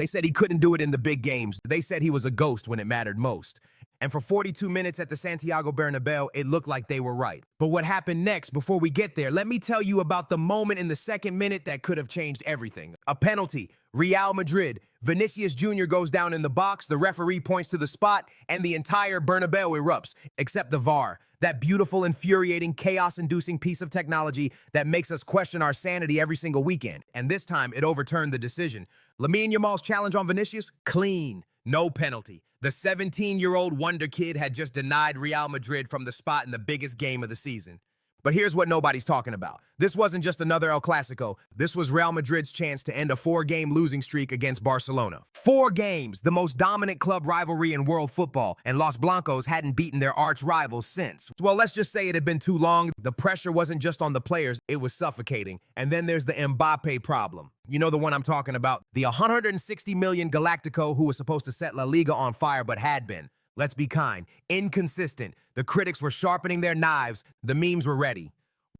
They said he couldn't do it in the big games. They said he was a ghost when it mattered most. And for 42 minutes at the Santiago Bernabéu, it looked like they were right. But what happened next, before we get there, let me tell you about the moment in the second minute that could have changed everything. A penalty. Real Madrid. Vinicius Jr. goes down in the box, the referee points to the spot, and the entire Bernabéu erupts, except the VAR. That beautiful, infuriating, chaos-inducing piece of technology that makes us question our sanity every single weekend. And this time, it overturned the decision. Lamine Yamal's challenge on Vinicius? Clean. No penalty. The 17-year-old wonderkid had just denied Real Madrid from the spot in the biggest game of the season. But here's what nobody's talking about. This wasn't just another El Clásico. This was Real Madrid's chance to end a 4-game losing streak against Barcelona. 4 games, the most dominant club rivalry in world football, and Los Blancos hadn't beaten their arch rivals since. Well, let's just say it had been too long. The pressure wasn't just on the players, it was suffocating. And then there's the Mbappé problem. You know the one I'm talking about. The 160 million Galactico who was supposed to set La Liga on fire but had been. Let's be kind. Inconsistent. The critics were sharpening their knives. The memes were ready.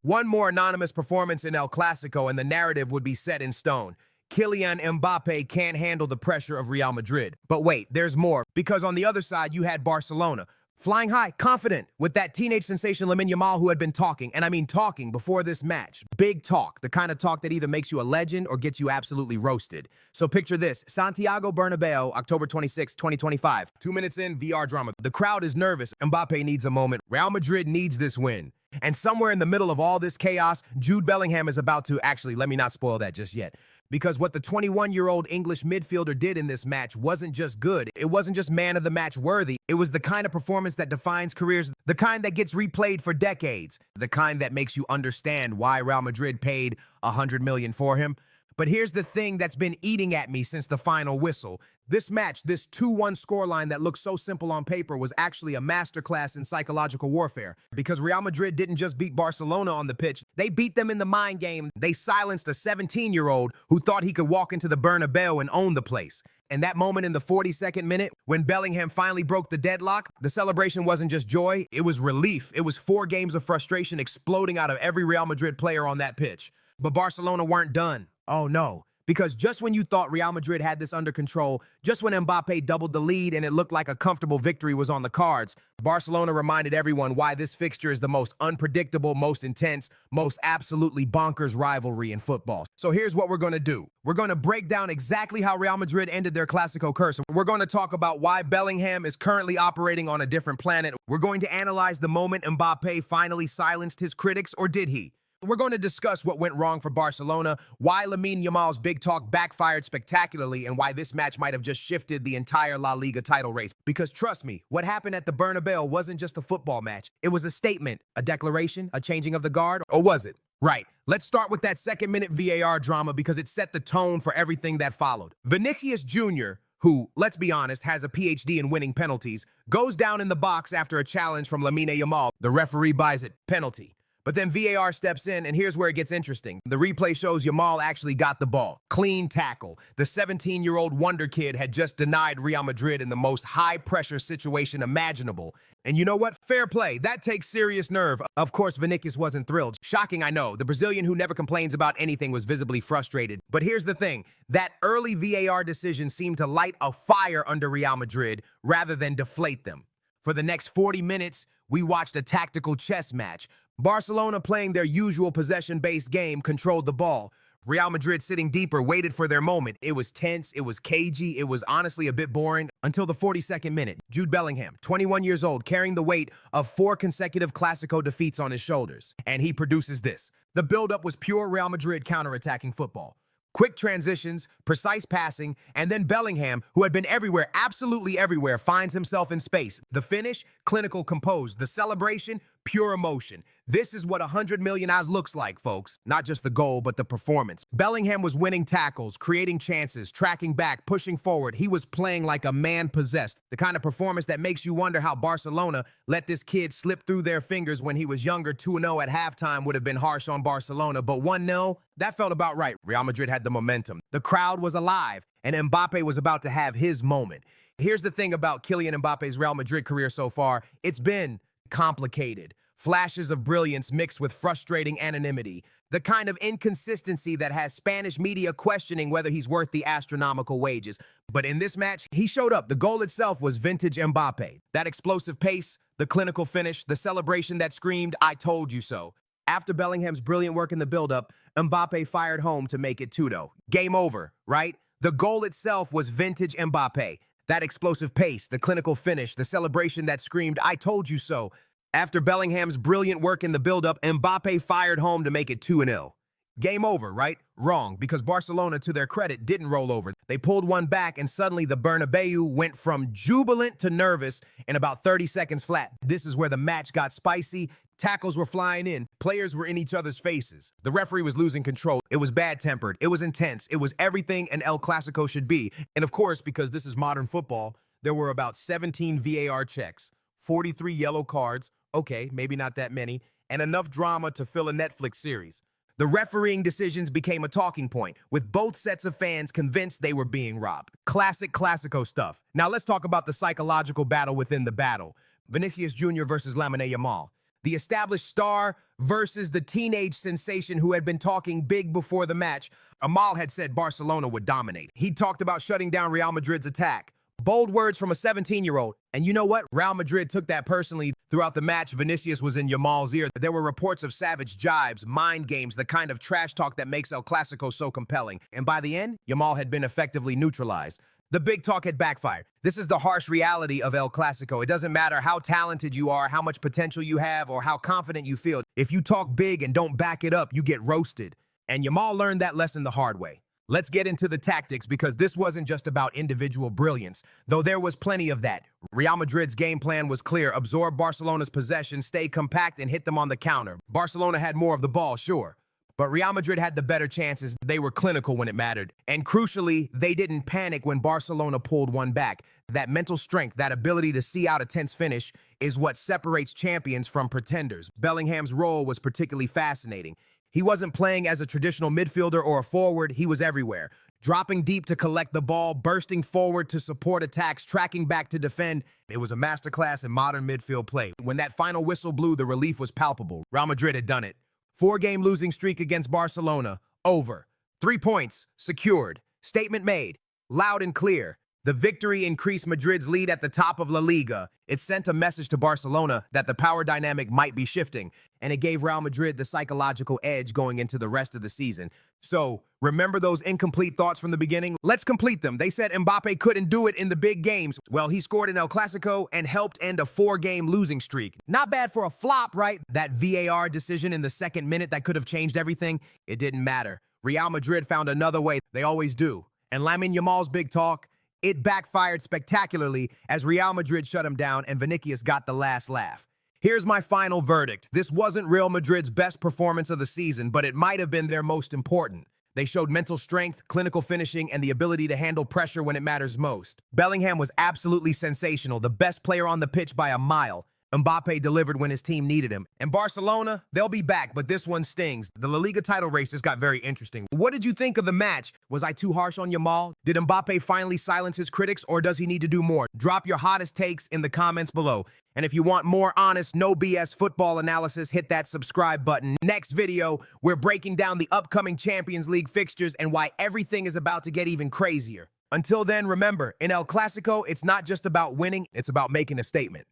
One more anonymous performance in El Clásico and the narrative would be set in stone. Kylian Mbappé can't handle the pressure of Real Madrid. But wait, there's more. Because on the other side, you had Barcelona. Flying high, confident, with that teenage sensation Lamine Yamal who had been talking, and I mean talking, before this match. Big talk, the kind of talk that either makes you a legend or gets you absolutely roasted. So picture this, Santiago Bernabéu, October 26, 2025. 2 minutes in, VR drama. The crowd is nervous. Mbappé needs a moment. Real Madrid needs this win. And somewhere in the middle of all this chaos, Jude Bellingham is about to, actually, let me not spoil that just yet. Because what the 21-year-old English midfielder did in this match wasn't just good. It wasn't just man of the match worthy. It was the kind of performance that defines careers, the kind that gets replayed for decades, the kind that makes you understand why Real Madrid paid $100 million for him. But here's the thing that's been eating at me since the final whistle. This match, this 2-1 scoreline that looks so simple on paper was actually a masterclass in psychological warfare. Because Real Madrid didn't just beat Barcelona on the pitch, they beat them in the mind game. They silenced a 17-year-old who thought he could walk into the Bernabéu and own the place. And that moment in the 42nd minute, when Bellingham finally broke the deadlock, the celebration wasn't just joy, it was relief. It was 4 games of frustration exploding out of every Real Madrid player on that pitch. But Barcelona weren't done. Oh no, because just when you thought Real Madrid had this under control, just when Mbappé doubled the lead and it looked like a comfortable victory was on the cards, Barcelona reminded everyone why this fixture is the most unpredictable, most intense, most absolutely bonkers rivalry in football. So here's what we're going to do. We're going to break down exactly how Real Madrid ended their Clásico curse. We're going to talk about why Bellingham is currently operating on a different planet. We're going to analyze the moment Mbappé finally silenced his critics, or did he? We're going to discuss what went wrong for Barcelona, why Lamine Yamal's big talk backfired spectacularly, and why this match might have just shifted the entire La Liga title race. Because trust me, what happened at the Bernabéu wasn't just a football match. It was a statement, a declaration, a changing of the guard, or was it? Right. Let's start with that second-minute VAR drama because it set the tone for everything that followed. Vinicius Jr., who, let's be honest, has a PhD in winning penalties, goes down in the box after a challenge from Lamine Yamal. The referee buys it. Penalty. But then VAR steps in, and here's where it gets interesting. The replay shows Yamal actually got the ball. Clean tackle. The 17-year-old wonderkid had just denied Real Madrid in the most high-pressure situation imaginable. And you know what? Fair play. That takes serious nerve. Of course, Vinicius wasn't thrilled. Shocking, I know. The Brazilian who never complains about anything was visibly frustrated. But here's the thing. That early VAR decision seemed to light a fire under Real Madrid rather than deflate them. For the next 40 minutes, we watched a tactical chess match. Barcelona, playing their usual possession-based game, controlled the ball. Real Madrid, sitting deeper, waited for their moment. It was tense, it was cagey, it was honestly a bit boring until the 42nd minute. Jude Bellingham, 21 years old, carrying the weight of 4 consecutive Clásico defeats on his shoulders. And he produces this. The build-up was pure Real Madrid counterattacking football. Quick transitions, precise passing, and then Bellingham, who had been everywhere, absolutely everywhere, finds himself in space. The finish, clinical, composed. The celebration, pure emotion. This is what 100 million eyes looks like, folks. Not just the goal, but the performance. Bellingham was winning tackles, creating chances, tracking back, pushing forward. He was playing like a man possessed. The kind of performance that makes you wonder how Barcelona let this kid slip through their fingers when he was younger. 2-0 at halftime would have been harsh on Barcelona, but 1-0, that felt about right. Real Madrid had the momentum. The crowd was alive, and Mbappé was about to have his moment. Here's the thing about Kylian Mbappe's Real Madrid career so far. It's been complicated. Flashes of brilliance mixed with frustrating anonymity. The kind of inconsistency that has Spanish media questioning whether he's worth the astronomical wages. But in this match, he showed up. The goal itself was vintage Mbappe. That explosive pace, the clinical finish, the celebration that screamed, "I told you so." After Bellingham's brilliant work in the build-up, Mbappe fired home to make it 2-0. Game over, right? The goal itself was vintage Mbappe. That explosive pace, the clinical finish, the celebration that screamed, "I told you so." After Bellingham's brilliant work in the build-up, Mbappe fired home to make it 2-0. Game over, right? Wrong, because Barcelona, to their credit, didn't roll over. They pulled one back, and suddenly the Bernabéu went from jubilant to nervous in about 30 seconds flat. This is where the match got spicy. Tackles were flying in. Players were in each other's faces. The referee was losing control. It was bad-tempered. It was intense. It was everything an El Clásico should be. And of course, because this is modern football, there were about 17 VAR checks, 43 yellow cards, okay, maybe not that many, and enough drama to fill a Netflix series. The refereeing decisions became a talking point, with both sets of fans convinced they were being robbed. Classic Clásico stuff. Now let's talk about the psychological battle within the battle. Vinicius Jr. versus Lamine Yamal. The established star versus the teenage sensation who had been talking big before the match. Yamal had said Barcelona would dominate. He talked about shutting down Real Madrid's attack. Bold words from a 17-year-old. And you know what? Real Madrid took that personally. Throughout the match, Vinicius was in Yamal's ear. There were reports of savage jibes, mind games, the kind of trash talk that makes El Clásico so compelling. And by the end, Yamal had been effectively neutralized. The big talk had backfired. This is the harsh reality of El Clásico. It doesn't matter how talented you are, how much potential you have, or how confident you feel. If you talk big and don't back it up, you get roasted. And Yamal learned that lesson the hard way. Let's get into the tactics, because this wasn't just about individual brilliance, though there was plenty of that. Real Madrid's game plan was clear: absorb Barcelona's possession, stay compact, and hit them on the counter. Barcelona had more of the ball, sure, but Real Madrid had the better chances. They were clinical when it mattered. And crucially, they didn't panic when Barcelona pulled one back. That mental strength, that ability to see out a tense finish, is what separates champions from pretenders. Bellingham's role was particularly fascinating. He wasn't playing as a traditional midfielder or a forward. He was everywhere. Dropping deep to collect the ball, bursting forward to support attacks, tracking back to defend. It was a masterclass in modern midfield play. When that final whistle blew, the relief was palpable. Real Madrid had done it. 4-game losing streak against Barcelona, over. 3 points, secured. Statement made, loud and clear. The victory increased Madrid's lead at the top of La Liga. It sent a message to Barcelona that the power dynamic might be shifting, and it gave Real Madrid the psychological edge going into the rest of the season. So, remember those incomplete thoughts from the beginning? Let's complete them. They said Mbappe couldn't do it in the big games. Well, he scored in El Clásico and helped end a 4-game losing streak. Not bad for a flop, right? That VAR decision in the second minute that could have changed everything, it didn't matter. Real Madrid found another way. They always do. And Lamine Yamal's big talk, it backfired spectacularly as Real Madrid shut him down and Vinicius got the last laugh. Here's my final verdict. This wasn't Real Madrid's best performance of the season, but it might have been their most important. They showed mental strength, clinical finishing, and the ability to handle pressure when it matters most. Bellingham was absolutely sensational, the best player on the pitch by a mile. Mbappe delivered when his team needed him. And Barcelona, they'll be back, but this one stings. The La Liga title race just got very interesting. What did you think of the match? Was I too harsh on Yamal? Did Mbappe finally silence his critics, or does he need to do more? Drop your hottest takes in the comments below. And if you want more honest, no BS football analysis, hit that subscribe button. Next video, we're breaking down the upcoming Champions League fixtures and why everything is about to get even crazier. Until then, remember, in El Clásico, it's not just about winning, it's about making a statement.